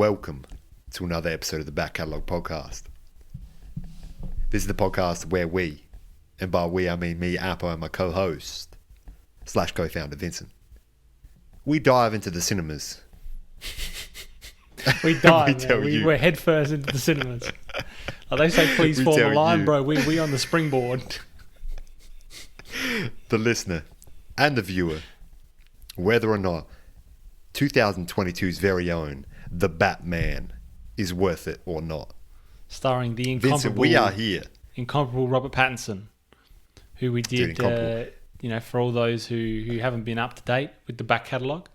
welcome to another episode of the Back Catalogue podcast. This is the podcast where we, and by we I mean me, Apple, and my co-host / co-founder Vincent, we dive into the cinemas. We dive, we're head first into the cinemas. Like they say, please form a line, bro. We on the springboard. The listener and the viewer, whether or not 2022's very own The Batman is worth it or not. Starring the incomparable Vincent, we are here. Incomparable Robert Pattinson, who we did, for all those who haven't been up to date with the back catalogue.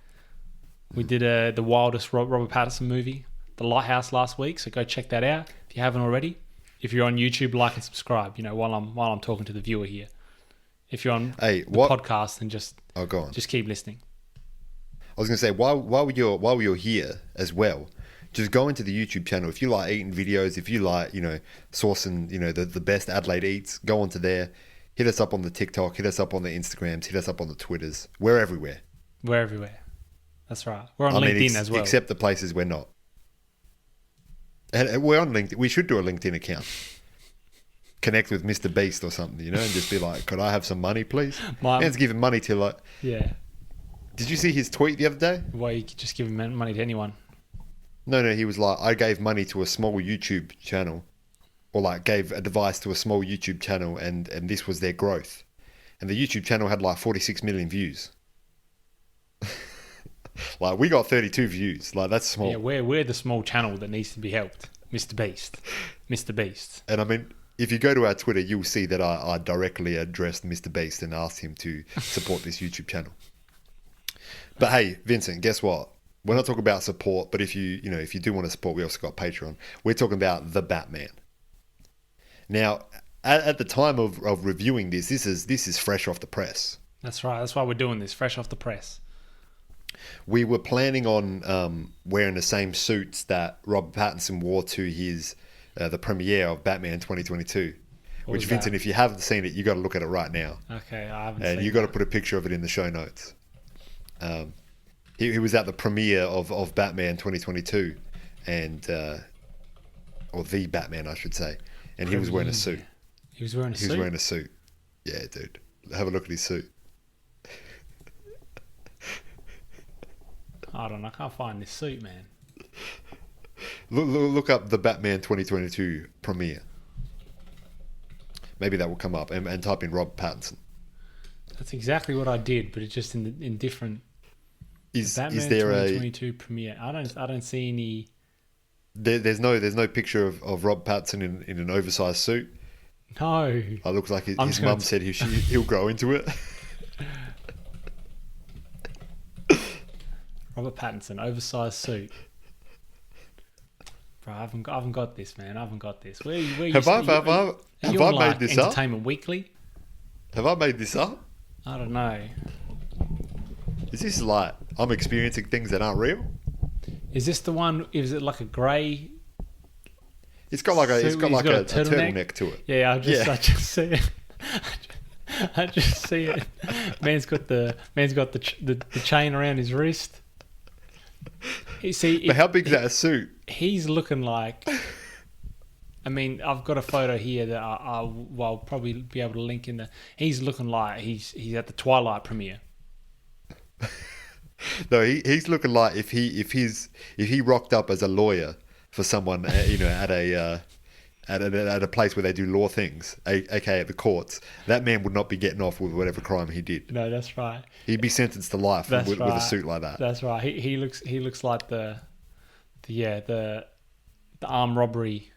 We did the wildest Robert Pattinson movie, The Lighthouse, last week. So go check that out if you haven't already. If you're on YouTube, like and subscribe. While I'm talking to the viewer here. If you're on the podcast, then just keep listening. I was going to say, while you're here as well, just go into the YouTube channel. If you like eating videos, if you like, sourcing, the best Adelaide eats, go onto there. Hit us up on the TikTok, hit us up on the Instagrams, hit us up on the Twitters. We're everywhere. We're everywhere. That's right. We're on LinkedIn as well. Except the places we're not. And we're on LinkedIn. We should do a LinkedIn account. Connect with Mr. Beast or something, and just be like, could I have some money, please? Man's giving money to Yeah. Did you see his tweet the other day? Well, you could just give money to anyone. No, he was like, I gave money to a small YouTube channel, or gave a device to a small YouTube channel, and this was their growth. And the YouTube channel had 46 million views. We got 32 views. That's small. Yeah, we're the small channel that needs to be helped. Mr. Beast. And I mean, if you go to our Twitter, you'll see that I directly addressed Mr. Beast and asked him to support this YouTube channel. But hey, Vincent, guess what? We're not talking about support, but if you do want to support, we also got Patreon. We're talking about The Batman. Now, at the time of reviewing this is fresh off the press. That's right. That's why we're doing this, fresh off the press. We were planning on wearing the same suits that Robert Pattinson wore to his the premiere of Batman 2022. Which, Vincent, if you haven't seen it, you got to look at it right now. Okay, I haven't. And you got to put a picture of it in the show notes. He was at the premiere of Batman 2022, or the Batman, I should say, and he was wearing a suit. He was wearing a suit? Yeah, dude. Have a look at his suit. I don't know. I can't find this suit, man. Look up the Batman 2022 premiere. Maybe that will come up, and type in Robert Pattinson. That's exactly what I did, but it's just in different. Is there 2022 premiere? I don't see any. There's no picture of Rob Pattinson in an oversized suit. No. It looks like his mum said he'll grow into it. Robert Pattinson, oversized suit. Bro, I haven't got this, man. I haven't got this. Where have I made this up? Entertainment Weekly. Have I made this up? I don't know. Is this I'm experiencing things that aren't real? Is this the one? Is it like a grey? It's got a turtleneck to it. Yeah, I just see it. I just see it. Man's got the chain around his wrist. But how big is that suit? He's looking like. I mean, I've got a photo here that I'll probably be able to link in the. He's looking like he's at the Twilight premiere. No, he's looking like if he rocked up as a lawyer for someone, at a place where they do law things, aka at the courts, that man would not be getting off with whatever crime he did. No, that's right. He'd be sentenced to life with a suit like that. That's right. He looks like the armed robbery.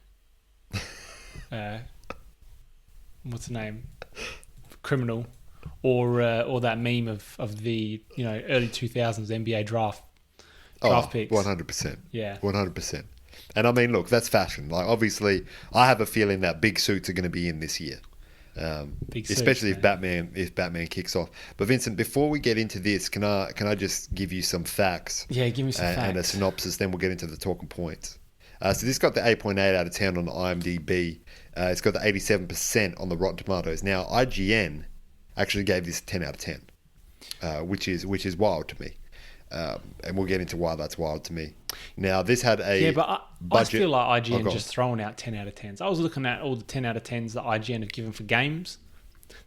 What's the name? Criminal, or that meme of the early 2000s NBA draft picks. 100%. Yeah, 100%. And I mean, look, that's fashion. Obviously, I have a feeling that big suits are going to be in this year, especially if Batman kicks off. But Vincent, before we get into this, can I just give you some facts? Yeah, give me some facts and a synopsis. Then we'll get into the talking points. So this got the 8.8 out of 10 on the IMDb. It's got the 87% on the Rotten Tomatoes. Now, IGN actually gave this 10 out of 10, which is wild to me. And we'll get into why that's wild to me. Now, this had a Yeah, but I budget. feel like IGN Oh, just throwing out 10 out of 10s. I was looking at all the 10 out of 10s that IGN have given for games.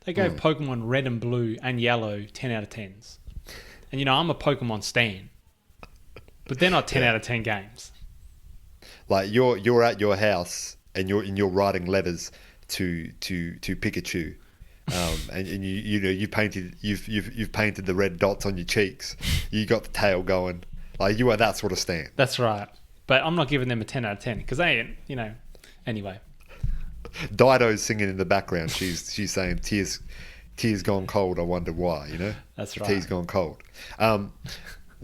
They gave Pokemon Red and Blue and Yellow 10 out of 10s. And, you know, I'm a Pokemon stan. But they're not 10 out of 10 games. Like, you're at your house and you're writing letters to Pikachu. And you've painted the red dots on your cheeks. You got the tail going. Like, you are that sort of stan. That's right. But I'm not giving them a 10 out of 10 because they ain't, you know. Anyway. Dido's singing in the background. She's saying tears gone cold. I wonder why. You know. That's right. Tears gone cold.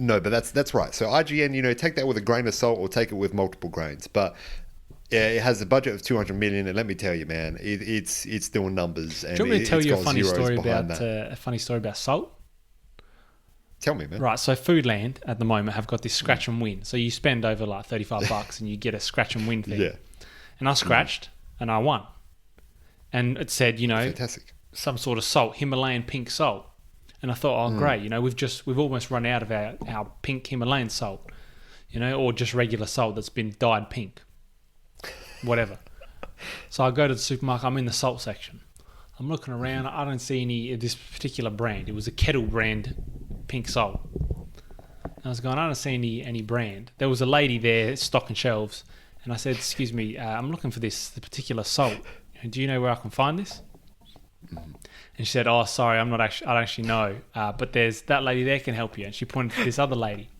No, but that's right. So IGN, you know, take that with a grain of salt or take it with multiple grains. But yeah, it has a budget of 200 million, and let me tell you, man, it's doing numbers. And do you want me to tell you a funny story about salt? Tell me, man. Right, so Foodland at the moment have got this scratch and win. So you spend over like $35 and you get a scratch and win thing. Yeah. And I scratched and I won. And it said, you know, Fantastic. some sort of salt, Himalayan pink salt. And I thought, oh, great, you know, we've almost run out of our pink Himalayan salt, you know, or just regular salt that's been dyed pink. Whatever. So I go to the supermarket, I'm in the salt section. I'm looking around, I don't see any of this particular brand. It was a Kettle brand pink salt. And I was going, I don't see any brand. There was a lady there stocking shelves, and I said, excuse me, I'm looking for the particular salt. Do you know where I can find this? And she said, oh, sorry, I don't actually know. But there's that lady there can help you. And she pointed to this other lady.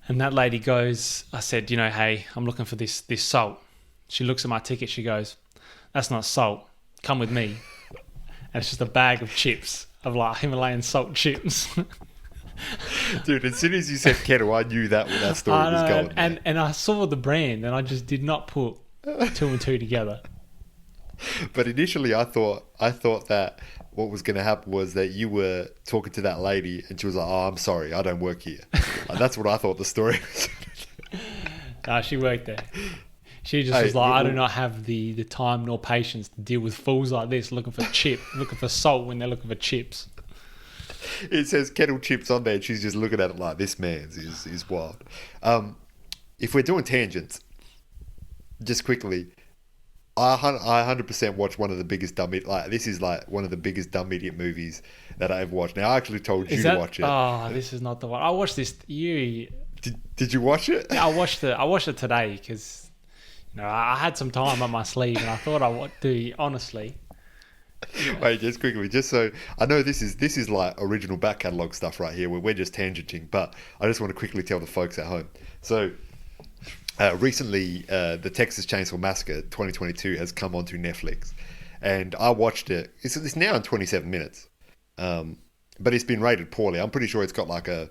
And that lady goes, I said, you know, hey, I'm looking for this salt. She looks at my ticket. She goes, that's not salt. Come with me. And it's just a bag of chips, of like Himalayan salt chips. Dude, as soon as you said Kettle, I knew that story was going. And I saw the brand and I just did not put two and two together. But initially I thought that what was going to happen was that you were talking to that lady and she was like, oh, I'm sorry, I don't work here. Like, that's what I thought the story was. Nah, she worked there. She just was like, I do not have the time nor patience to deal with fools like this looking for salt when they're looking for chips. It says Kettle chips on there and she's just looking at it like, this man's is wild. If we're doing tangents, just quickly, I 100% watched one of the biggest dumb idiot. Like, this is like one of the biggest dumb idiot movies that I ever watched. Now, I actually told you to watch it. Oh, this is not the one. I watched this. Did you watch it? Yeah, I watched it today because, you know, I had some time on my sleeve and I thought I would do honestly. Yeah. Wait, just quickly, just so I know this is like original back catalogue stuff right here where we're just tangenting, but I just want to quickly tell the folks at home. So. Recently, the Texas Chainsaw Massacre 2022 has come onto Netflix, and I watched it. It's now in 27 minutes, but it's been rated poorly. I'm pretty sure it's got like a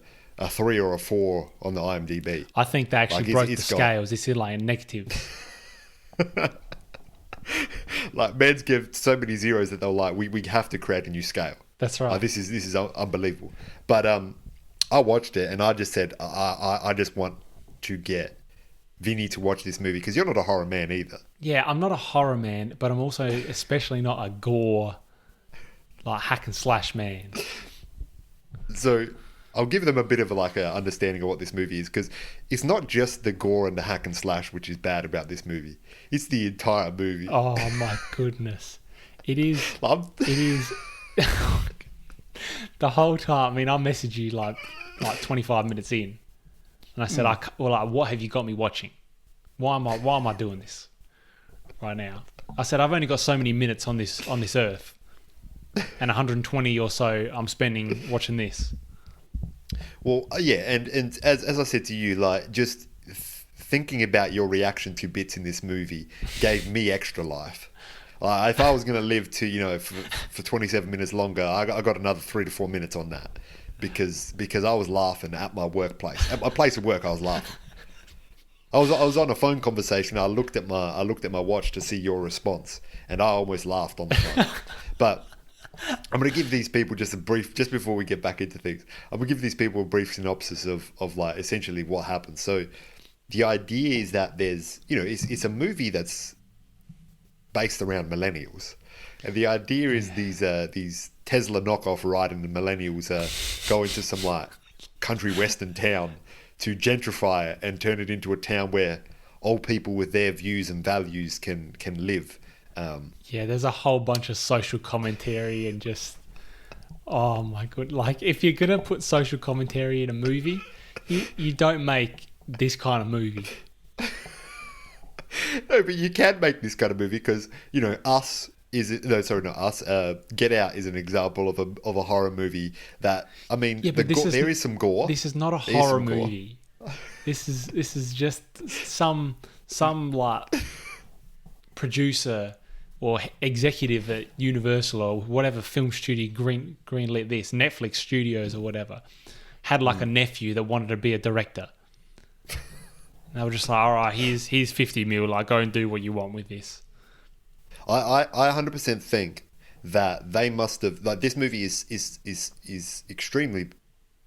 3 or a 4 on the IMDb. I think they actually broke the scales. It's like a negative. Like, men's give so many zeros that they're like, we have to create a new scale. That's right. This is unbelievable. But I watched it and I just said I just want to get Vinny to watch this movie because you're not a horror man either. Yeah, I'm not a horror man, but I'm also especially not a gore, like hack and slash man. So I'll give them a bit of like a understanding of what this movie is because it's not just the gore and the hack and slash which is bad about this movie. It's the entire movie. Oh my goodness, it is. It is. The whole time. I mean, I messaged you like 25 minutes in. And I said, what have you got me watching? Why am I doing this right now? I said, I've only got so many minutes on this earth, and 120 or so I'm spending watching this. Well, yeah, and as I said to you, like just thinking about your reaction to bits in this movie gave me extra life. If I was going to live to for 27 minutes longer, I got another 3 to 4 minutes on that. Because I was laughing at my workplace. At my place of work, I was laughing. I was on a phone conversation. I looked at my watch to see your response, and I almost laughed on the phone. But I'm going to give these people just before we get back into things. I'm going to give these people a brief synopsis of like essentially what happened. So the idea is that there's it's a movie that's based around millennials. And the idea is these Tesla knockoff riding the millennials go into some like country western town to gentrify it and turn it into a town where old people with their views and values can live. There's a whole bunch of social commentary and just, oh my god, like if you're gonna put social commentary in a movie, you don't make this kind of movie. No, but you can make this kind of movie because, you know, Get Out is an example of a horror movie that, I mean, there is some gore. This is not a horror movie. This is just some like producer or executive at Universal or whatever film studio greenlit this, Netflix Studios or whatever, had like a nephew that wanted to be a director. And they were just like, all right, here's 50 mil, like go and do what you want with this. I 100% think that they must have, like, this movie is extremely,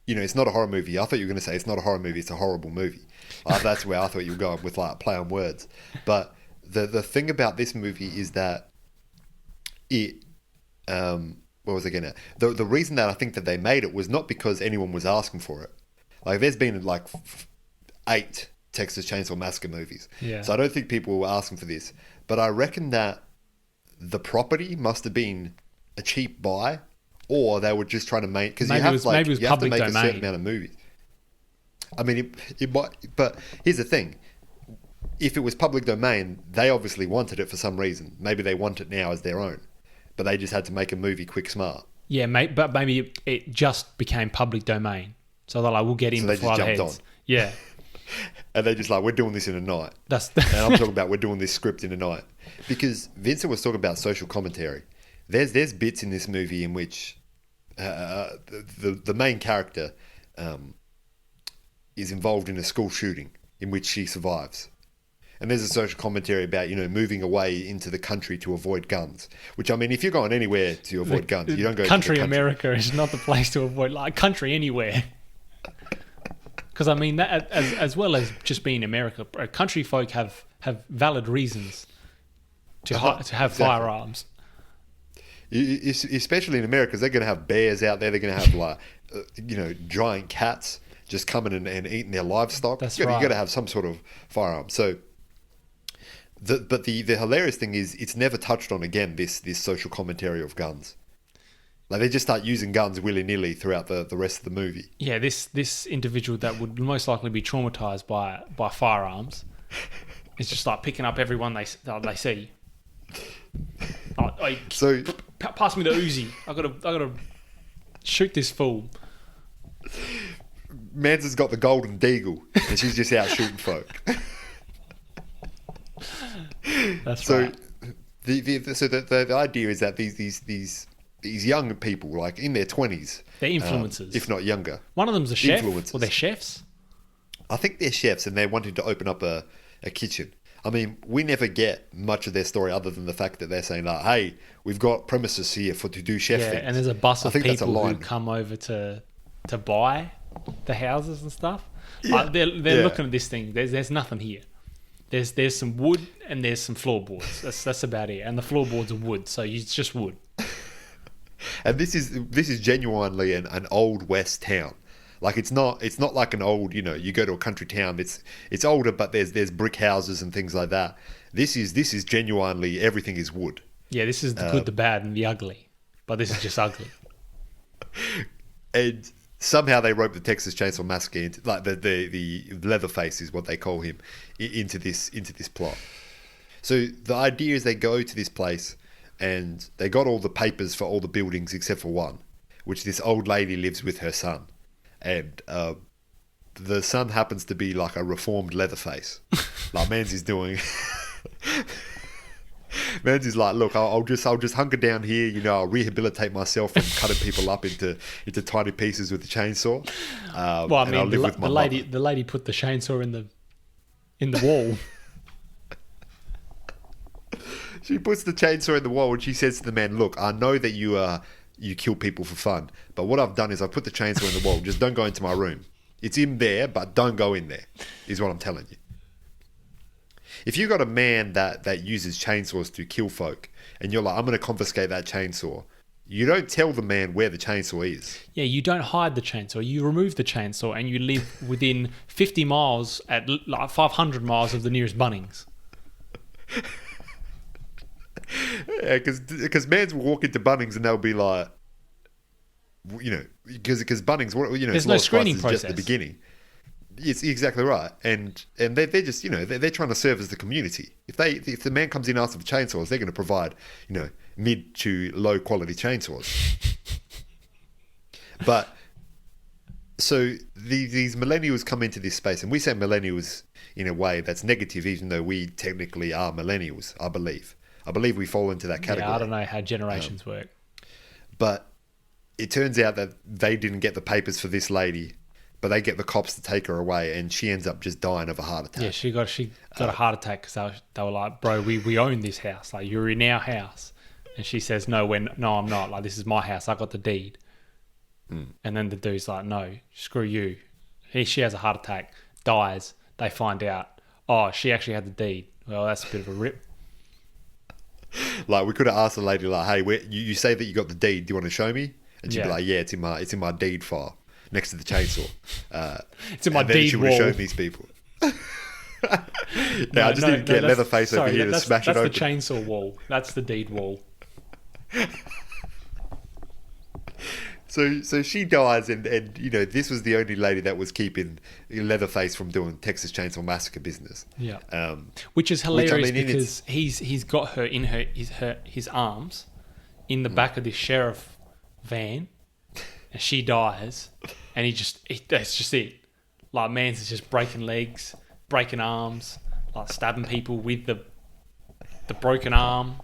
you know, it's not a horror movie. I thought you were going to say it's not a horror movie, it's a horrible movie. That's where I thought you were going with, like, play on words. But the thing about this movie is that it, what was I getting at? The reason that I think that they made it was not because anyone was asking for it. Like, there's been like 8 Texas Chainsaw Massacre movies. Yeah. So I don't think people were asking for this. But I reckon that the property must have been a cheap buy, or they were just trying to make, because you have to make a certain amount of movies. I mean, it might, but here's the thing: if it was public domain, they obviously wanted it for some reason. Maybe they want it now as their own, but they just had to make a movie quick, smart. Yeah, mate, but maybe it just became public domain, so they're like, we'll get in before our heads. On. Yeah. And they're just like, we're doing this in a night. And I'm talking about we're doing this script in a night. Because Vincent was talking about social commentary. There's bits in this movie in which the main character is involved in a school shooting in which she survives. And there's a social commentary about, you know, moving away into the country to avoid guns. Which, I mean, if you're going anywhere to avoid guns, you don't go country. To the country. America is not the place to avoid, like, country anywhere. Because, I mean, that, as well as just being America, country folk have valid reasons to have firearms. Especially in America, because they're going to have bears out there. They're going to have, like, you know, giant cats just coming and eating their livestock. That's right. You've got to have some sort of firearm. So, but the hilarious thing is, it's never touched on again, this social commentary of guns. Like, they just start using guns willy-nilly throughout the rest of the movie. Yeah, this individual that would most likely be traumatized by firearms is just like picking up everyone they see. So pass me the Uzi. I gotta shoot this fool. Manson's got the golden deagle, and she's just out shooting folk. That's right. The idea is that these young people, like in their 20s, they're influencers, if not younger. One of them's a chef, or they're chefs. I think they're chefs, and they're wanting to open up a kitchen. I mean, we never get much of their story other than the fact that they're saying, like, "Hey, we've got premises here to do chef things." And there's a bus of people who come over to buy the houses and stuff. Yeah. They're looking at this thing. There's nothing here. There's some wood and there's some floorboards. That's about it. And the floorboards are wood, so it's just wood. And this is genuinely an old west town. Like, it's not like an old, you know, you go to a country town. It's older, but there's brick houses and things like that. This is genuinely, everything is wood. Yeah, this is the good, the bad, and the ugly. But this is just ugly. And somehow they rope the Texas Chainsaw Massacre into, like, the Leatherface is what they call him, into this plot. So the idea is they go to this place and they got all the papers for all the buildings except for one, which this old lady lives with her son. And the son happens to be like a reformed Leatherface. Like, Mansy's doing... Mansy's like, look, I'll just hunker down here, you know, I'll rehabilitate myself from cutting people up into tiny pieces with the chainsaw. Well, I mean, I'll live with my mother. The lady put the chainsaw in the wall. She puts the chainsaw in the wall and she says to the man, look, I know that you kill people for fun, but what I've done is I've put the chainsaw in the wall. Just don't go into my room. It's in there, but don't go in there, is what I'm telling you. If you got a man that uses chainsaws to kill folk, and you're like, I'm going to confiscate that chainsaw, you don't tell the man where the chainsaw is. Yeah, you don't hide the chainsaw. You remove the chainsaw and you live within 50 miles at like 500 miles of the nearest Bunnings. Yeah, because mans will walk into Bunnings and they'll be like, you know, because Bunnings, you know, there's no screening process. Just the beginning. It's exactly right, and they're just, you know, they're trying to serve as the community. If the man comes in and asks for chainsaws, they're going to provide, you know, mid to low quality chainsaws. But so these millennials come into this space, and we say millennials in a way that's negative, even though we technically are millennials. I believe we fall into that category. Yeah, I don't know how generations work, but it turns out that they didn't get the papers for this lady. But they get the cops to take her away, and she ends up just dying of a heart attack. Yeah, she got a heart attack because they were like, "Bro, we own this house. Like, you're in our house." And she says, "No, I'm not. Like, this is my house. I got the deed." And then the dude's like, "No, screw you." She has a heart attack, dies. They find out, oh, she actually had the deed. Well, that's a bit of a rip. Like, we could have asked the lady, like, "Hey, you say that you got the deed? Do you want to show me?" And she'd be like, "Yeah, it's in my deed file." Next to the chainsaw. It's in my deed wall. She would have shown these people. I just need to get Leatherface over here to smash it open. That's the chainsaw wall. That's the deed wall. So she dies, and you know, this was the only lady that was keeping Leatherface from doing Texas Chainsaw Massacre business. Yeah. Which is hilarious because he's got her in his arms in the back of this sheriff van. And she dies, and that's just it. Like, man's is just breaking legs, breaking arms, like stabbing people with the broken arm.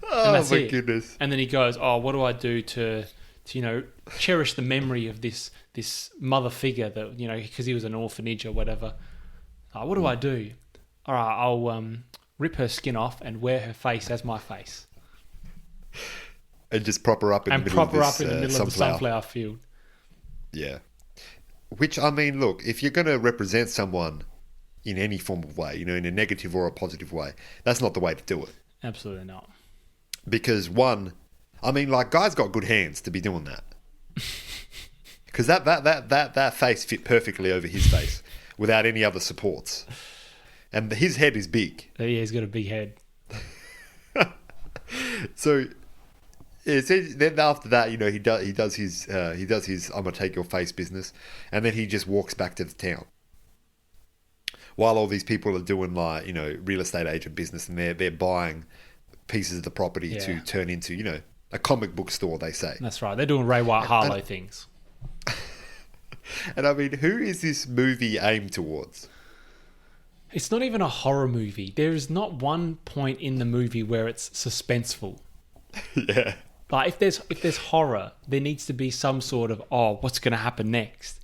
Oh my goodness! And then he goes, "Oh, what do I do to you know, cherish the memory of this mother figure that, you know, because he was an orphanage or whatever. What do I do? All right, I'll rip her skin off and wear her face as my face." And just prop her up in the middle of the sunflower field. Yeah. Which, I mean, look, if you're going to represent someone in any form of way, you know, in a negative or a positive way, that's not the way to do it. Absolutely not. Because one, I mean, like, guy's got good hands to be doing that. Because that face fit perfectly over his face without any other supports. And his head is big. Yeah, he's got a big head. So... yeah, so then after that, you know, he does his I'm gonna take your face business, and then he just walks back to the town while all these people are doing, like, you know, real estate agent business, and they're buying pieces of the property to turn into, you know, a comic book store. They say that's right. They're doing Ray White Harlow things. And I mean, who is this movie aimed towards? It's not even a horror movie. There is not one point in the movie where it's suspenseful. Yeah. Like, if there's horror, there needs to be some sort of, what's going to happen next?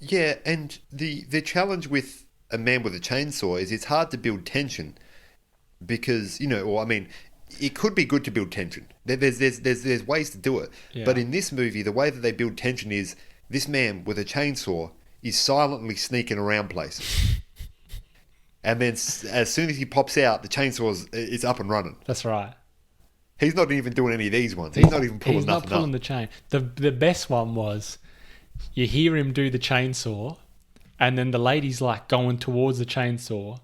Yeah, and the challenge with A Man with a Chainsaw is it's hard to build tension because, you know, or I mean, it could be good to build tension. There's ways to do it. Yeah. But in this movie, the way that they build tension is this man with a chainsaw is silently sneaking around places. And then as soon as he pops out, the chainsaw is up and running. That's right. He's not even doing any of these ones. He's not even pulling nothing up. He's not pulling the chain. The best one was you hear him do the chainsaw, and then the lady's like going towards the chainsaw,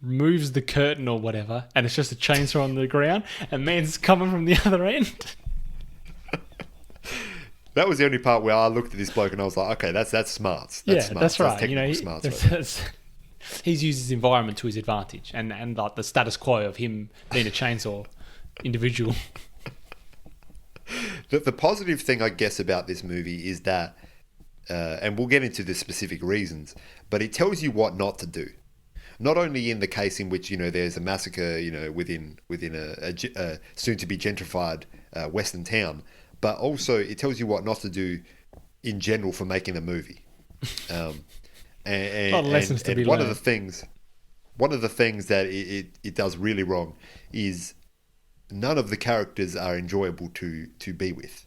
moves the curtain or whatever, and it's just a chainsaw on the ground, and man's coming from the other end. That was the only part where I looked at this bloke and I was like, okay, that's smart. Smart. That's right. That's, you know, smart, he's used his environment to his advantage, and like the status quo of him being a chainsaw individual. The positive thing, I guess, about this movie is that, and we'll get into the specific reasons, but it tells you what not to do. Not only in the case in which, you know, there's a massacre, you know, within a soon-to-be gentrified Western town, but also it tells you what not to do in general for making a movie. And a lot of lessons to be one learned. One of the things that it does really wrong is none of the characters are enjoyable to be with.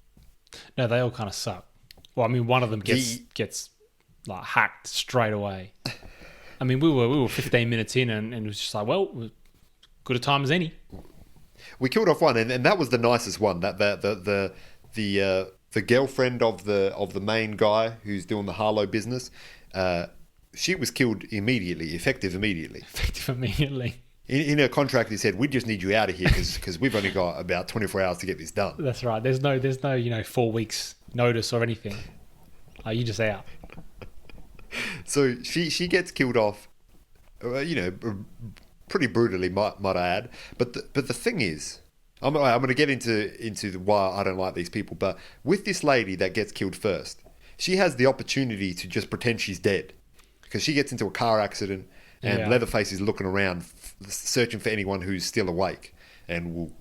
No, they all kind of suck. Well, I mean, one of them gets like hacked straight away. I mean, we were 15 minutes in, and it was just like, well, good a time as any. We killed off one, and that was the nicest one. That the girlfriend of the main guy who's doing the Harlow business, she was killed immediately, effective immediately. In her contract, he said, "We just need you out of here because we've only got about 24 hours to get this done." That's right. There's no 4 weeks notice or anything. You just out. So she gets killed off, pretty brutally, might I add. But the thing is, I'm going to get into why I don't like these people. But with this lady that gets killed first, she has the opportunity to just pretend she's dead, because she gets into a car accident and Leatherface is looking around, searching for anyone who's still awake, and will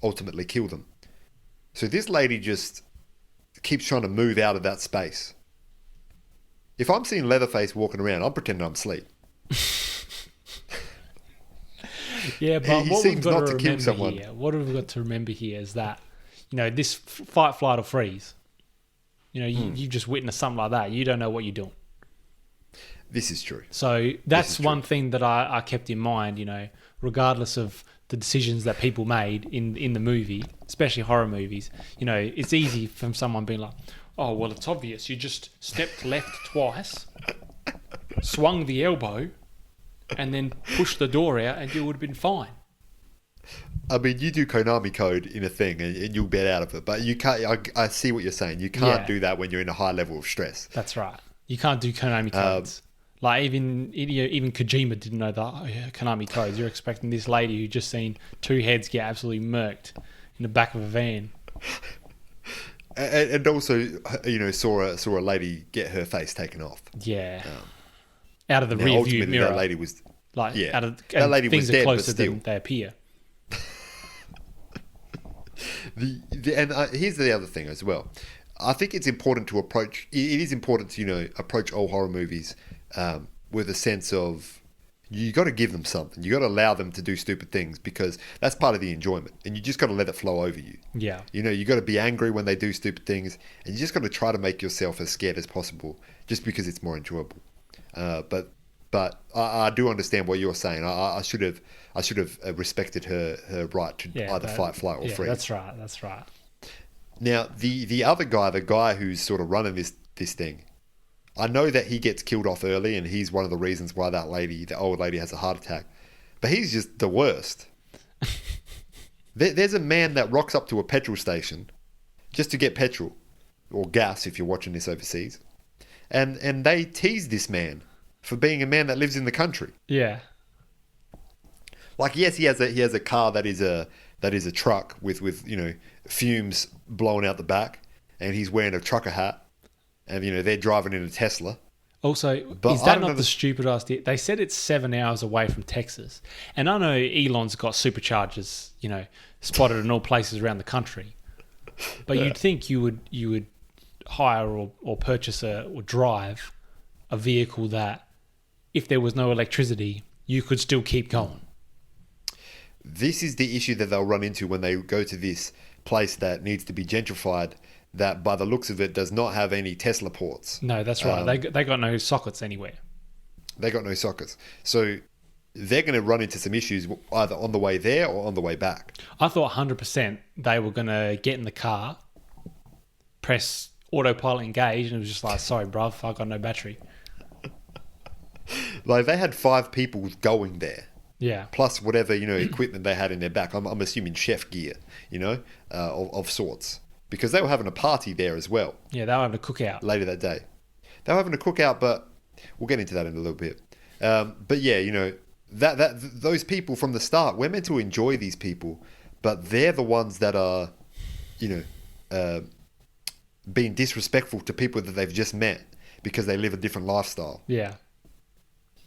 ultimately kill them. So this lady just keeps trying to move out of that space. If I'm seeing Leatherface walking around, I'm pretending I'm asleep. Yeah, but he seems not to kill someone. What have we got to remember here is that, this fight, flight, or freeze. You just witnessed something like that. You don't know what you're doing. This is true. So that's one thing that I kept in mind, regardless of the decisions that people made in the movie, especially horror movies. It's easy from someone being like, "Oh, well, it's obvious. You just stepped left twice, swung the elbow, and then pushed the door out, and you would have been fine." I mean, you do Konami code in a thing, and you'll get out of it. But you can't. I see what you're saying. You can't do that when you're in a high level of stress. That's right. You can't do Konami codes. Even Kojima didn't know the Konami codes. You're expecting this lady who just seen 2 heads get absolutely murked in the back of a van. And also, saw a lady get her face taken off. Yeah. Out of the rear view mirror. That lady was... that lady was dead, but still. Than they appear. Here's the other thing as well. I think it's important to approach... It is important to, approach all horror movies with a sense of... You got to give them something. You got to allow them to do stupid things, because that's part of the enjoyment, and you just got to let it flow over you. Yeah. You got to be angry when they do stupid things, and you just got to try to make yourself as scared as possible, just because it's more enjoyable. But I do understand what you're saying. I should have respected her right to either fight, flight, or freeze. That's right. Now the other guy, the guy who's sort of running this thing, I know that he gets killed off early, and he's one of the reasons why the old lady has a heart attack. But he's just the worst. There's a man that rocks up to a petrol station just to get petrol, or gas if you're watching this overseas, and they tease this man for being a man that lives in the country. Yeah. Like, yes, he has a car that is a truck with fumes blowing out the back, and he's wearing a trucker hat. And, they're driving in a Tesla. Also, is that not the stupid idea? They said it's 7 hours away from Texas. And I know Elon's got superchargers, spotted in all places around the country. But you'd think you would hire or purchase or drive a vehicle that, if there was no electricity, you could still keep going. This is the issue that they'll run into when they go to this place that needs to be gentrified, that by the looks of it does not have any Tesla ports. No, that's right. They got no sockets anywhere. They got no sockets. So they're going to run into some issues either on the way there or on the way back. I thought 100% they were going to get in the car, press autopilot engage, and it was just like, "Sorry, bruv, I got no battery." Like, they had 5 people going there. Yeah. Plus whatever, equipment they had in their back. I'm assuming chef gear, of sorts. Because they were having a party there as well. Yeah, they were having a cookout. Later that day. They were having a cookout, but we'll get into that in a little bit. But yeah, those people from the start, we're meant to enjoy these people, but they're the ones that are, being disrespectful to people that they've just met because they live a different lifestyle. Yeah.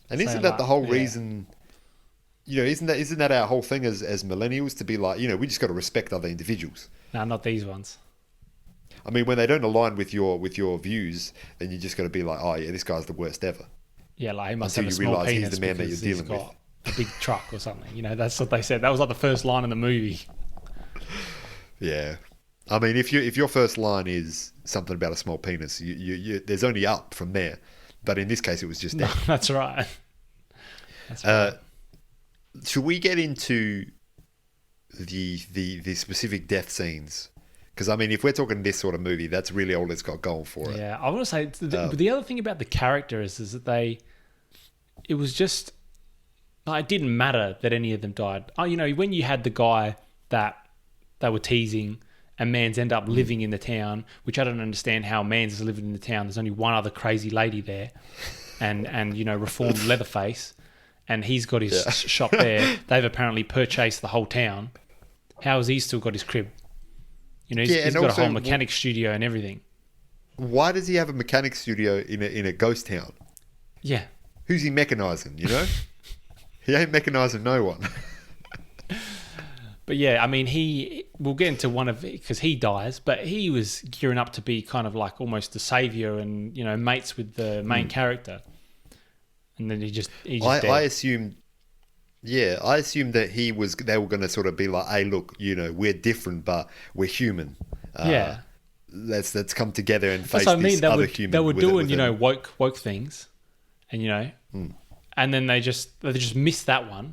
And isn't that the whole reason... isn't that our whole thing as millennials, to be like, we just got to respect other individuals? No, not these ones. I mean, when they don't align with your views, then you just got to be like, "Oh yeah, this guy's the worst ever." Yeah, like he must have a small penis he's the man that you're dealing with. A big truck or something. That's what they said. That was like the first line in the movie. Yeah, I mean, if your first line is something about a small penis, there's only up from there. But in this case, it was just down. No, that's right. That's right. Should we get into the specific death scenes. Because, I mean, if we're talking this sort of movie, that's really all it's got going for it. Yeah, I want to say, the other thing about the characters is that it was just, it didn't matter that any of them died. Oh, you know, when you had the guy that they were teasing and Mans end up living in the town, which I don't understand how Mans is living in the town. There's only one other crazy lady there and you know, reformed Leatherface, and he's got his shop there. They've apparently purchased the whole town. How has he still got his crib? You know, he's got also a whole mechanic studio and everything. Why does he have a mechanic studio in a ghost town? Yeah. Who's he mechanising, you know? He ain't mechanising no one. But yeah, I mean, we'll get into one of it because he dies, but he was gearing up to be kind of like almost the saviour and, you know, mates with the main character. And then he just dead. I assumed that they were going to sort of be like, hey, look, you know, we're different, but we're human. Yeah. Let's come together and face this other human. They were doing, you know, woke things, and, you know, and then they just missed that one.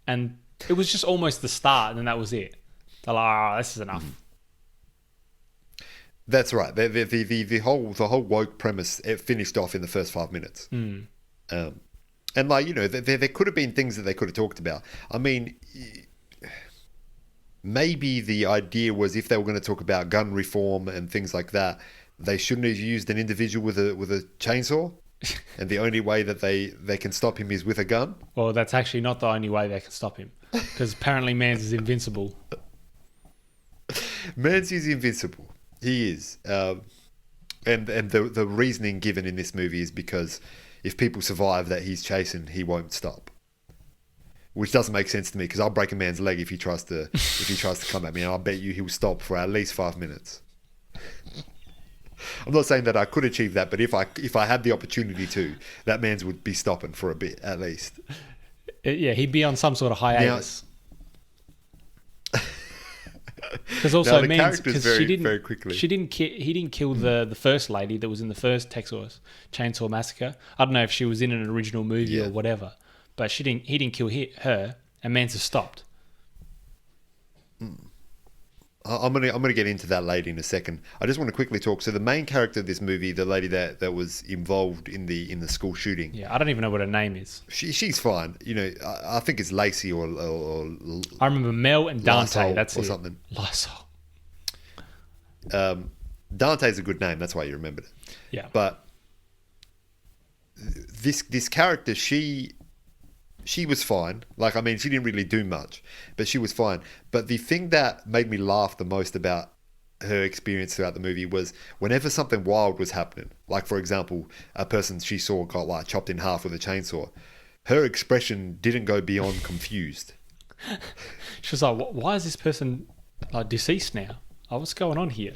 And it was just almost the start, and then that was it. They're like, this is enough. That's right. The whole woke premise, it finished off in the first 5 minutes. And like, you know, there could have been things that they could have talked about. I mean, maybe the idea was if they were going to talk about gun reform and things like that, they shouldn't have used an individual with a chainsaw. And the only way that they can stop him is with a gun. Well, that's actually not the only way they can stop him, because apparently Mans is invincible. Mans is invincible. He is. And the reasoning given in this movie is because if people survive that he's chasing, he won't stop. Which doesn't make sense to me, because I'll break a man's leg if he tries to come at me, and I'll bet you he'll stop for at least 5 minutes. I'm not saying that I could achieve that, but if I had the opportunity to, that man's would be stopping for a bit at least. Yeah, he'd be on some sort of hiatus. Because also, Mans, because he didn't kill the first lady that was in the first Texas Chainsaw Massacre. I don't know if she was in an original movie or whatever, but he didn't kill her, and Mans has stopped. I'm gonna get into that lady in a second. I just want to quickly talk. So the main character of this movie, the lady that was involved in the school shooting. Yeah, I don't even know what her name is. She's fine. You know, I think it's Lacey or I remember Mel and Dante. Lysol, that's or it. Something. Lysol. Dante's a good name. That's why you remembered it. Yeah. But this character, she was fine. Like, I mean, she didn't really do much, but she was fine. But the thing that made me laugh the most about her experience throughout the movie was whenever something wild was happening, like, for example, a person she saw got like chopped in half with a chainsaw, her expression didn't go beyond confused. She was like, why is this person like deceased now? Like, what's going on here?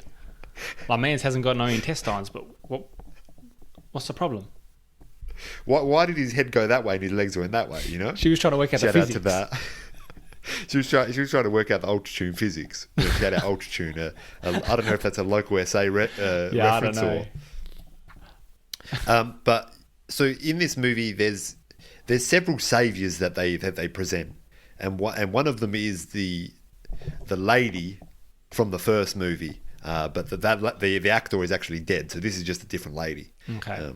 Like, Mans hasn't got no intestines, but what's the problem? Why did his head go that way and his legs went that way, you know? She was trying to work out the physics. Shout out to that. She was trying to work out the ultratune physics. You know, she had an ultratune. I don't know if that's a local SA reference I don't know. But so in this movie, there's several saviors that they present, and one of them is the lady from the first movie. But the actor is actually dead, so this is just a different lady. Okay.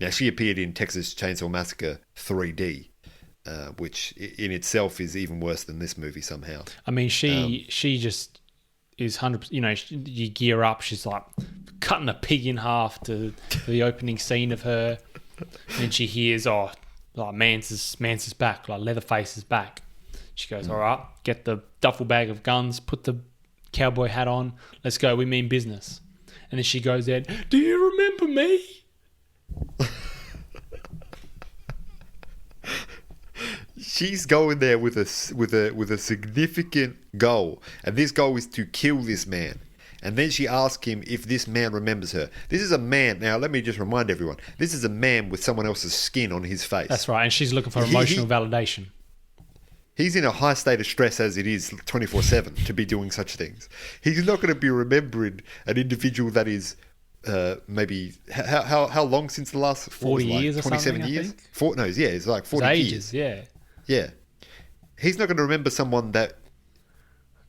Now, she appeared in Texas Chainsaw Massacre 3D, which in itself is even worse than this movie somehow. I mean, she just is 100%, you know, you gear up, she's like cutting a pig in half to the opening scene of her. And then she hears, like Mans is back, like Leatherface is back. She goes, all right, get the duffel bag of guns, put the cowboy hat on, let's go, we mean business. And then she goes in, do you remember me? She's going there with a significant goal, and this goal is to kill this man. And then she asks him if this man remembers her. This is a man. Now, let me just remind everyone, this is a man with someone else's skin on his face. That's right, and she's looking for emotional validation. He's in a high state of stress as it is 24/7 to be doing such things. He's not going to be remembering an individual that is maybe how long since the last 40 years or 27 something, years? It's like 40 ages, years. Yeah. He's not going to remember someone that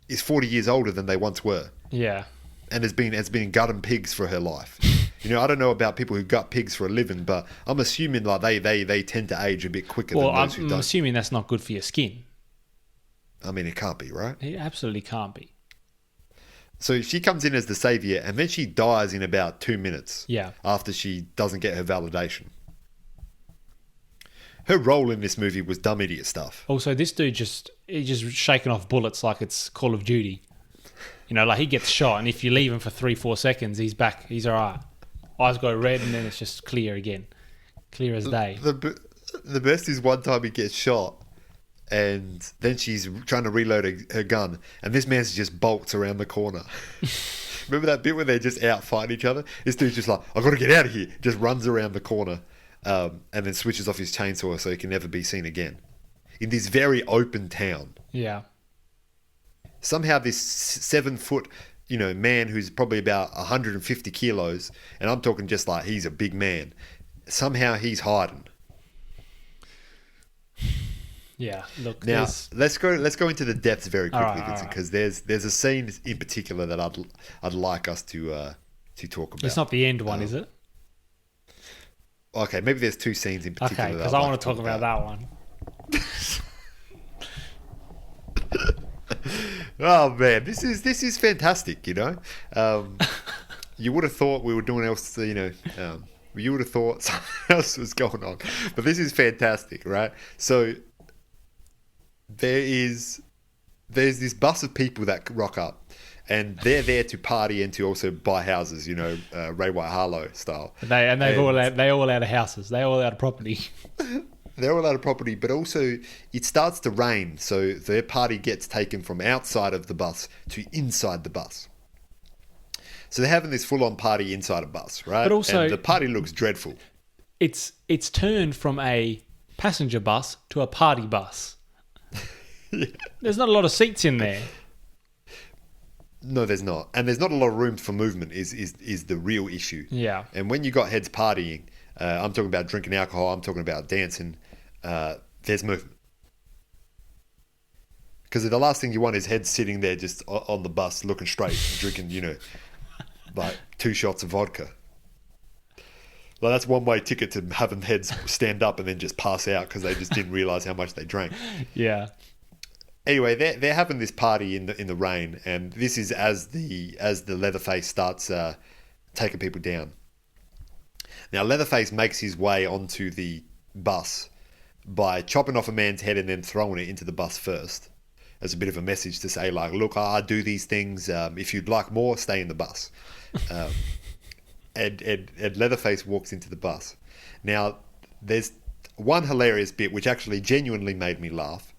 is 40 years older than they once were. Yeah. And has been gutting pigs for her life. I don't know about people who gut pigs for a living, but I'm assuming like they tend to age a bit quicker than those who don't. I'm assuming that's not good for your skin. I mean, it can't be, right? It absolutely can't be. So she comes in as the savior, and then she dies in about 2 minutes. Yeah. After she doesn't get her validation. Her role in this movie was dumb idiot stuff. Also, this dude he's just shaking off bullets like it's Call of Duty. Like he gets shot, and if you leave him for 3-4 seconds, he's back. He's all right. Eyes go red, and then it's just clear again. Clear as day. The best is one time he gets shot, and then she's trying to reload her gun, and this man's just bolts around the corner. Remember that bit where they're just out fighting each other? This dude's just like, I've got to get out of here. Just runs around the corner, and then switches off his chainsaw so he can never be seen again. In this very open town. Yeah. Somehow this 7-foot, man who's probably about 150 kilos, and I'm talking just like he's a big man. Somehow he's hiding. Yeah, look. Now let's go into the depths very quickly, Vincent, because there's a scene in particular that I'd like us to talk about. It's not the end one, is it? Okay, maybe there's 2 scenes in particular. Okay, because I want to talk about that one. Oh man, this is fantastic. You would have thought we were doing else. You would have thought something else was going on, but this is fantastic, right? So there's this bus of people that rock up, and they're there to party and to also buy houses. Ray White Harlow style. They all out of houses. They all out of property. They're all out of property, but also it starts to rain, so their party gets taken from outside of the bus to inside the bus. So they're having this full-on party inside a bus, right? But also, and the party looks dreadful. It's turned from a passenger bus to a party bus. Yeah. There's not a lot of seats in there. No, there's not, and there's not a lot of room for movement. Is the real issue? Yeah. And when you got heads partying, I'm talking about drinking alcohol. I'm talking about dancing. There's movement. Because the last thing you want is heads sitting there just on the bus looking straight, drinking, like 2 shots of vodka. Well, that's one-way ticket to having heads stand up and then just pass out because they just didn't realise how much they drank. Yeah. Anyway, they're having this party in the rain, and this is as the Leatherface starts taking people down. Now, Leatherface makes his way onto the bus by chopping off a man's head and then throwing it into the bus first, as a bit of a message to say, like, look, I do these things. If you'd like more, stay in the bus. And Leatherface walks into the bus. Now, there's one hilarious bit which actually genuinely made me laugh,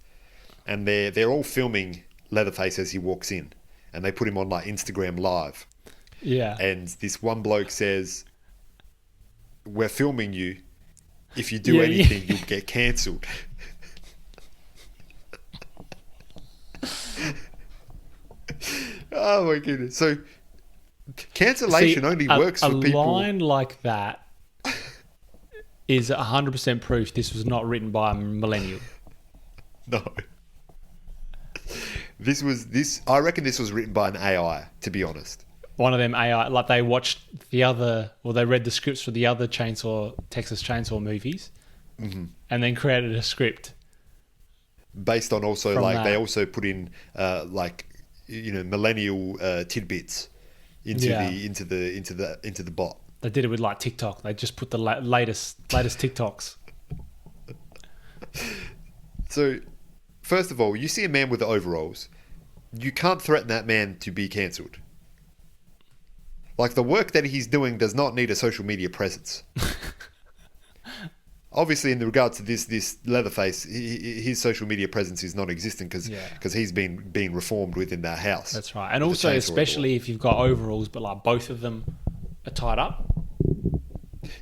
and they're all filming Leatherface as he walks in, and they put him on like Instagram Live. Yeah. And this one bloke says, "We're filming you. If you do anything, you'll get cancelled." Oh my goodness! So cancellation only works for people. A line like that is 100% proof this was not written by a millennial. No. I reckon this was written by an AI, to be honest. One of them AI, like they watched they read the scripts for the other Texas Chainsaw movies, and then created a script based on also from like that. They also put in millennial tidbits into the bot. They did it with like TikTok. They just put the latest TikToks. So, first of all, you see a man with the overalls, you can't threaten that man to be cancelled. Like, the work that he's doing does not need a social media presence. Obviously, in regards to this Leatherface, his social media presence is non-existent because he's being reformed within that house. That's right. And also, especially if you've got overalls, but like both of them are tied up.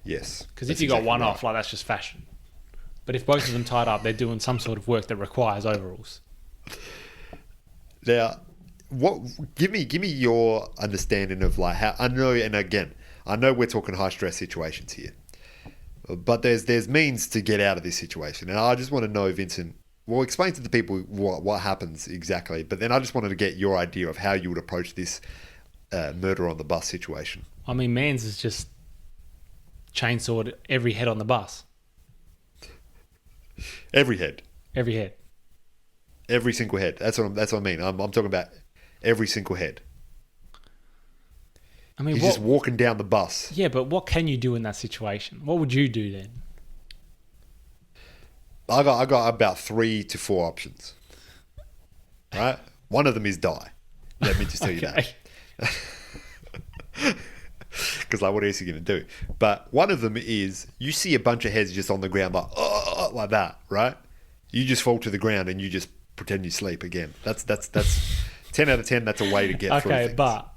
Yes. Because if you got one off, like that's just fashion. But if both of them tied up, they're doing some sort of work that requires overalls. Now, give me your understanding of like how I know, and again, I know we're talking high stress situations here, but there's means to get out of this situation, and I just want to know, Vincent, well, explain to the people what happens exactly. But then I just wanted to get your idea of how you would approach this murder on the bus situation. I mean, Mans has just chainsawed every head on the bus. Every head. Every head. Every single head. That's what I mean. I'm talking about every single head. I mean, he's just walking down the bus. Yeah, but what can you do in that situation? What would you do then? I got about 3 to 4 options. Right? One of them is die. Let me just tell you that. Because like, what else are you going to do? But one of them is, you see a bunch of heads just on the ground like, oh, like that, right? You just fall to the ground and you just pretend you sleep again. That's 10 out of 10. That's a way to get through things. But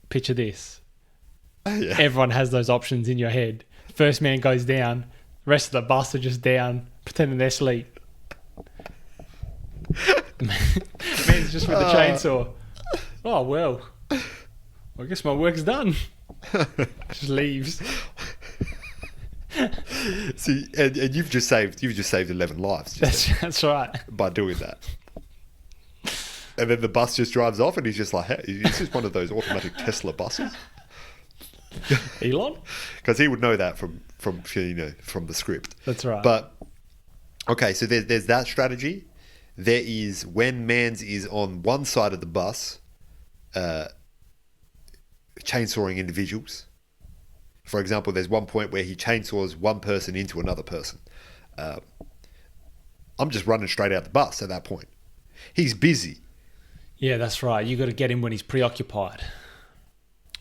picture this. Yeah. Everyone has those options in your head. First man goes down. The rest of the bus are just down, pretending they're asleep. Man's just with the chainsaw. Oh, well. I guess my work's done. Just leaves. See, and you've just saved 11 lives. That's right. By doing that. And then the bus just drives off, and he's just like, hey, this is one of those automatic Tesla buses. Elon? Because he would know that from the script. That's right. But okay, so there's that strategy. There is when Mans is on one side of the bus, chainsawing individuals. For example, there's one point where he chainsaws one person into another person. I'm just running straight out the bus at that point. He's busy. Yeah, that's right. You got to get him when he's preoccupied.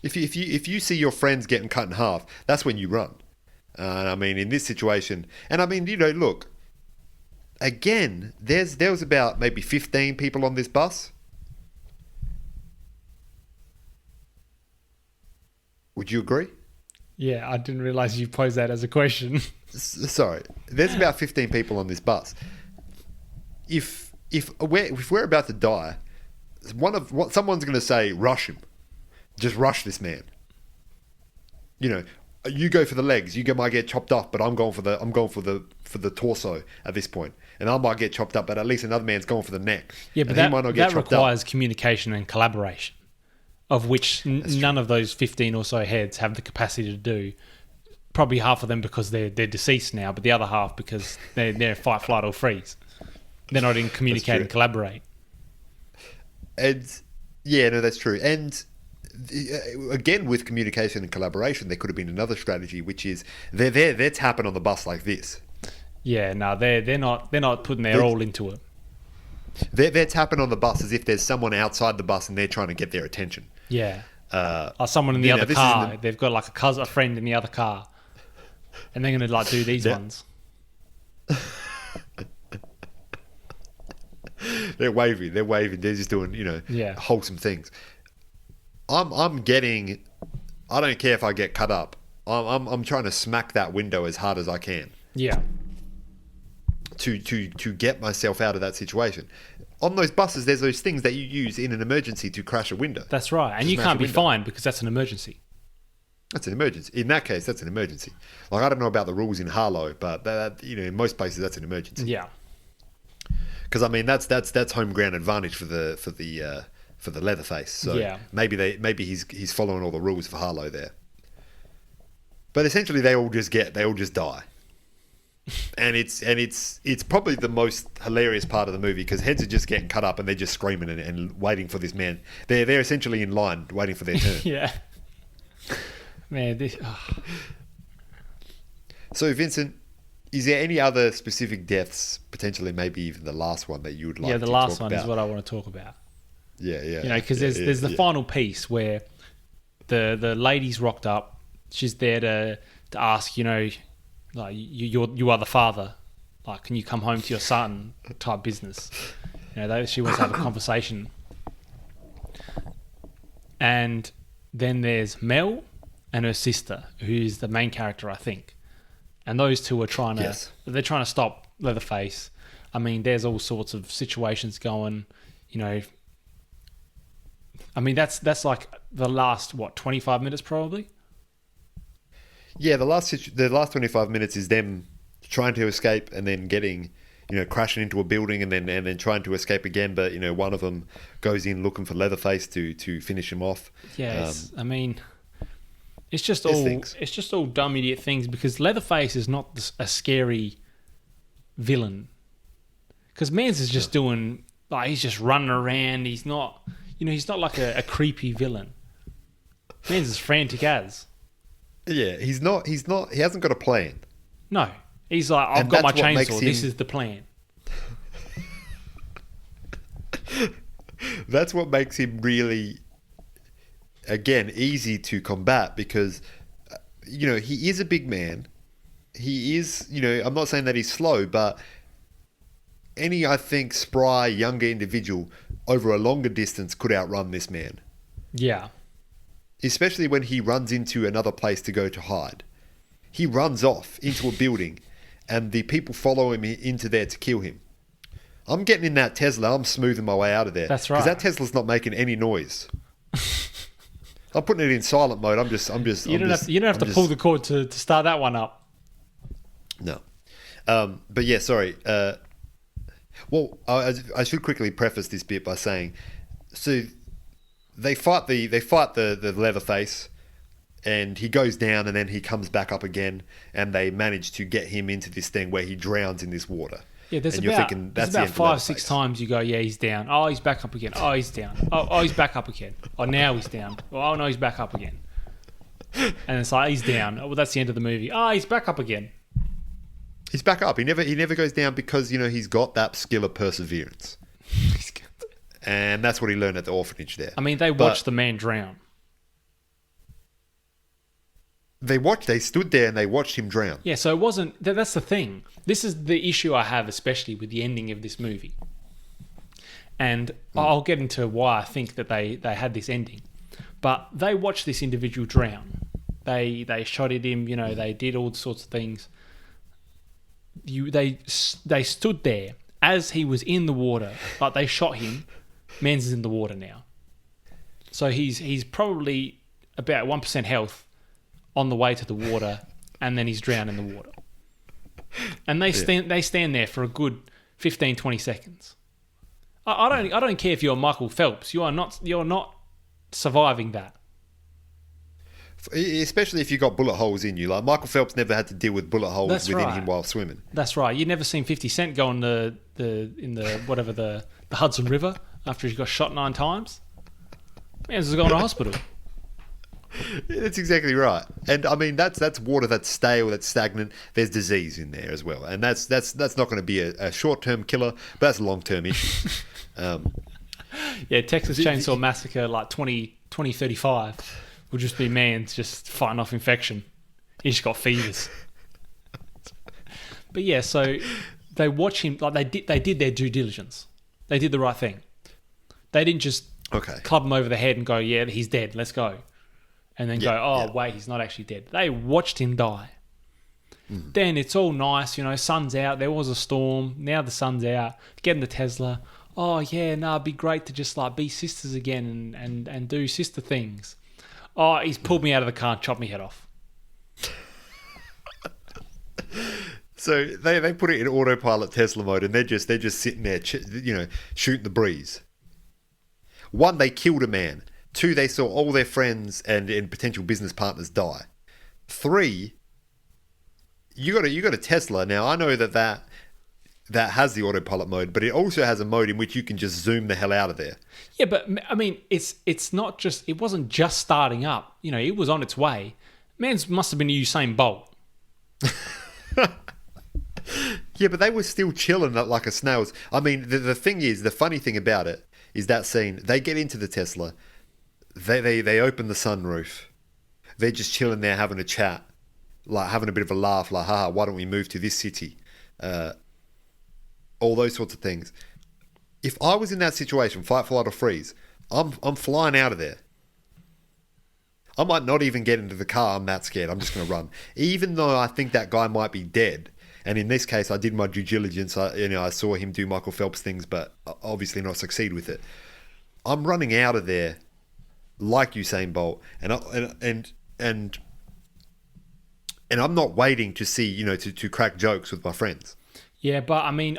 If you see your friends getting cut in half, that's when you run. I mean, in this situation, and I mean, look, again, there was about maybe 15 people on this bus. Would you agree? Yeah, I didn't realise you posed that as a question. Sorry, there's about 15 people on this bus. If we're about to die, someone's going to say, rush him. Just rush this man. You go for the legs. You might get chopped off, but I'm going for the torso at this point, and I might get chopped up, but at least another man's going for the neck. Yeah, but that requires communication and collaboration, of which none of those 15 or so heads have the capacity to do. Probably half of them because they're deceased now, but the other half because they're fight, flight, or freeze. They're not in communicate and collaborate. And yeah, no, that's true. And again, with communication and collaboration, there could have been another strategy, which is they're tapping on the bus like this. Yeah, no, they're not putting their all into it. They're tapping on the bus as if there's someone outside the bus and they're trying to get their attention. Yeah, or someone in the other car. They've got like a friend in the other car, and they're going to do these ones. They're waving. They're just doing wholesome things. I'm getting. I don't care if I get cut up. I'm trying to smack that window as hard as I can. Yeah. To get myself out of that situation. On those buses, there's those things that you use in an emergency to crash a window. That's right, and you can't be fined because that's an emergency. That's an emergency. In that case, that's an emergency. Like, I don't know about the rules in Harlow, but in most places, that's an emergency. Yeah. Because I mean, that's home ground advantage for the Leatherface. So yeah. maybe he's following all the rules for Harlow there. But essentially, they all just die. And it's probably the most hilarious part of the movie because heads are just getting cut up and they're just screaming and waiting for this man. They're essentially in line waiting for their turn. Yeah. Man, So, Vincent, is there any other specific deaths, potentially maybe even the last one, that you would like to talk about? Yeah, the last one is what I want to talk about. Yeah. Because there's the final piece where the lady's rocked up. She's there to ask, like, you are the father. Like, can you come home to your son? Type business. She wants to have a conversation. And then there's Mel and her sister, who's the main character, I think. And those two are trying to stop Leatherface. I mean, there's all sorts of situations going. I mean, that's like the last 25 minutes probably. Yeah, the last 25 minutes is them trying to escape and then getting crashing into a building and then trying to escape again. But one of them goes in looking for Leatherface to finish him off. Yes, it's just all dumb idiot things, because Leatherface is not a scary villain. Because Mans is just doing, like, he's just running around. He's not, he's not like a creepy villain. Mans is frantic as. Yeah, he hasn't got a plan. No. He's like, I've got my chainsaw. This is the plan. That's what makes him really, again, easy to combat, because, he is a big man. He is, I'm not saying that he's slow, but any, I think, spry, younger individual over a longer distance could outrun this man. Yeah. Especially when he runs into another place to go to hide. He runs off into a building and the people follow him into there to kill him. I'm getting in that Tesla. I'm smoothing my way out of there. That's right. Because that Tesla's not making any noise. I'm putting it in silent mode. You don't have to pull the cord to start that one up. No. But yeah, sorry. Well, I should quickly preface this bit by saying, so they fight the Leatherface, and he goes down, and then he comes back up again, and they manage to get him into this thing where he drowns in this water. Yeah, there's about 5-6 times you go, yeah, he's down. Oh, he's back up again. Oh, he's down. Oh, he's back up again. Oh, now he's down. Oh, no, he's back up again. And it's like, he's down. Oh, well, that's the end of the movie. Oh, he's back up again. He's back up. He never goes down, because he's got that skill of perseverance, and that's what he learned at the orphanage there. They watched the man drown. They stood there and they watched him drown. Yeah, so it wasn't. That's the thing. This is the issue I have, especially with the ending of this movie. And I'll get into why I think that they had this ending. But they watched this individual drown. They shot at him. They did all sorts of things. They stood there as he was in the water. Like, they shot him. Mans is in the water now. So he's probably about 1% health on the way to the water, and then he's drowned in the water. And they stand there for a good 15-20 seconds. I don't care if you're Michael Phelps. You're not surviving that. Especially if you got bullet holes in you. Like, Michael Phelps never had to deal with bullet holes within him while swimming. That's right. You never seen 50 Cent go in the Hudson River after he got shot 9 times. Man's going to hospital. That's exactly right. And that's water that's stale, that's stagnant. There's disease in there as well, and that's not going to be a short-term killer, but that's a long-term issue. Yeah, Texas Chainsaw Massacre, like 2035, will just be Mans just fighting off infection. He's just got fevers. But yeah, so they watch him, like they did their due diligence. They did the right thing. They didn't just club him over the head and go, yeah, he's dead, let's go. And then wait, he's not actually dead. They watched him die. Then it's all nice, sun's out, there was a storm, now the sun's out, get in the Tesla. Oh yeah, no, it'd be great to just like be sisters again and do sister things. Oh, he's pulled me out of the car and chopped me head off. So they put it in autopilot Tesla mode, and they're just sitting there, shooting the breeze. 1, they killed a man. 2, they saw all their friends and potential business partners die. 3, you got a Tesla. Now, I know that has the autopilot mode, but it also has a mode in which you can just zoom the hell out of there. Yeah, but it's not just, it wasn't just starting up. It was on its way. Man's must have been Usain Bolt. Yeah, but they were still chilling like a snail's. The thing is, the funny thing about it is that scene. They get into the Tesla. They open the sunroof. They're just chilling there having a chat, like having a bit of a laugh, like, haha, why don't we move to this city? All those sorts of things. If I was in that situation, fight, flight, or freeze, I'm flying out of there. I might not even get into the car. I'm that scared. I'm just going to run. Even though I think that guy might be dead. And in this case, I did my due diligence. I saw him do Michael Phelps things, but obviously not succeed with it. I'm running out of there like Usain Bolt, and I'm not waiting to see, to crack jokes with my friends. Yeah, but I mean,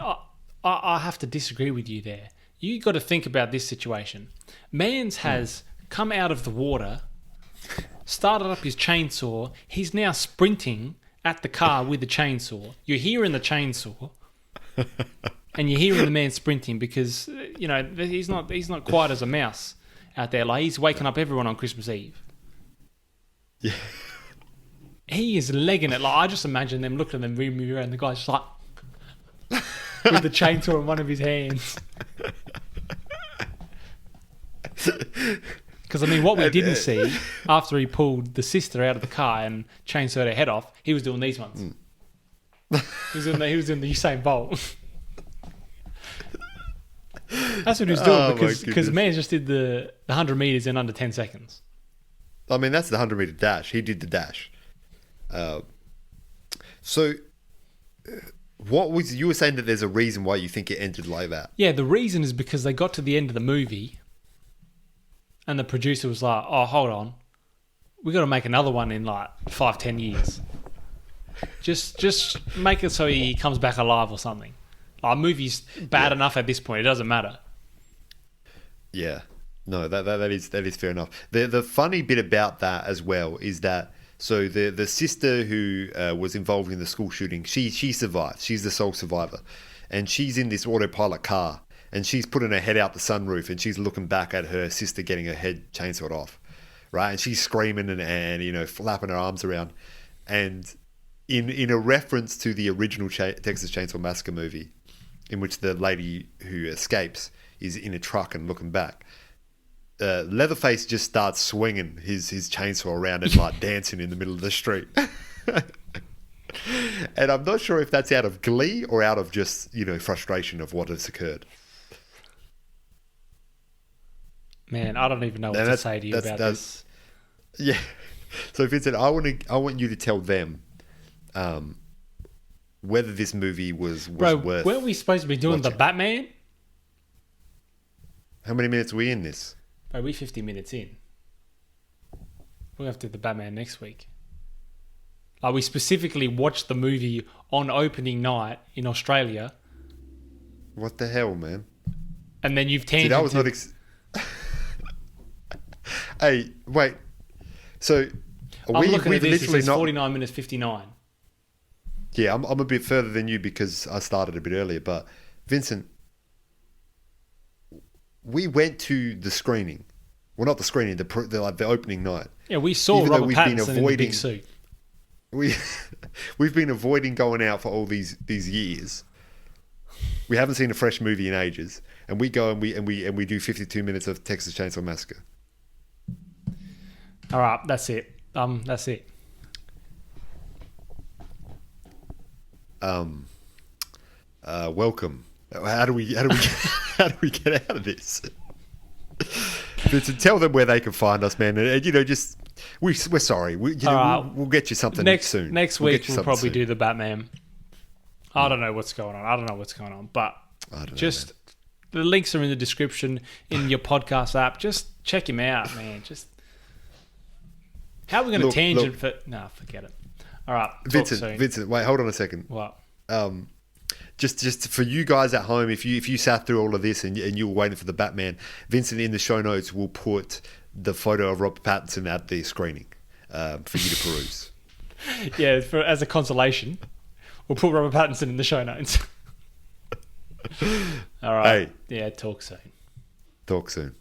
I have to disagree with you there. You got to think about this situation. Mans has come out of the water, started up his chainsaw. He's now sprinting at the car with the chainsaw. You're hearing the chainsaw, and you're hearing the man sprinting because he's not quiet as a mouse out there. Like, he's waking up everyone on Christmas Eve. Yeah. He is legging it. Like, I just imagine them looking at them moving around. The guy's just like with the chainsaw in one of his hands. Because I mean, what we didn't see after he pulled the sister out of the car and chainsawed her head off, he was doing these ones. He was doing the Usain Bolt. That's what he was doing because man just did the 100 meters in under 10 seconds. I mean, that's the 100-meter dash. He did the dash. So, you were saying that there's a reason why you think it ended like that? Yeah, the reason is because they got to the end of the movie, and the producer was like, "Oh, hold on, we got to make another one in like 5-10 years. Just make it so he comes back alive or something. Our movie's bad enough at this point; it doesn't matter." Yeah, no, that is fair enough. The funny bit about that as well is that so the sister who was involved in the school shooting, she survived. She's the sole survivor, and she's in this autopilot car, and she's putting her head out the sunroof, and she's looking back at her sister getting her head chainsawed off, right? And she's screaming and flapping her arms around, and in a reference to the original Texas Chainsaw Massacre movie, in which the lady who escapes is in a truck and looking back, Leatherface just starts swinging his chainsaw around and like dancing in the middle of the street. And I'm not sure if that's out of glee or out of just, frustration of what has occurred. Man, I don't even know what to say to you about this. Yeah. So Vincent, I want you to tell them whether this movie was worth. Weren't we supposed to be doing watching. the Batman? How many minutes are we in this? Bro, we're 50 minutes in. We'll have to do the Batman next week. Like, we specifically watched the movie on opening night in Australia. What the hell, man? And then you've tangented. See, that was not. Hey, wait. So, I'm looking at this. It says 49 minutes 59. Yeah, I'm a bit further than you because I started a bit earlier. But Vincent, we went to the screening. Well, not the screening, the opening night. Yeah, we saw Robert Pattinson in the big suit. We've been avoiding going out for all these years. We haven't seen a fresh movie in ages, and we go and we do 52 minutes of Texas Chainsaw Massacre. All right, that's it. That's it. Welcome. How do we get out of this? Vincent, tell them where they can find us, man. And just we're sorry. We'll get you something soon. Next week we'll probably do the Batman. I don't know what's going on. But just the links are in the description in your podcast app. Just check him out, man. Just how are we going to tangent for? No, forget it. All right, Vincent, wait, hold on a second. What? Just for you guys at home, if you sat through all of this and you were waiting for the Batman, Vincent in the show notes will put the photo of Robert Pattinson at the screening for you to peruse. Yeah, as a consolation, we'll put Robert Pattinson in the show notes. All right. Hey. Yeah, talk soon.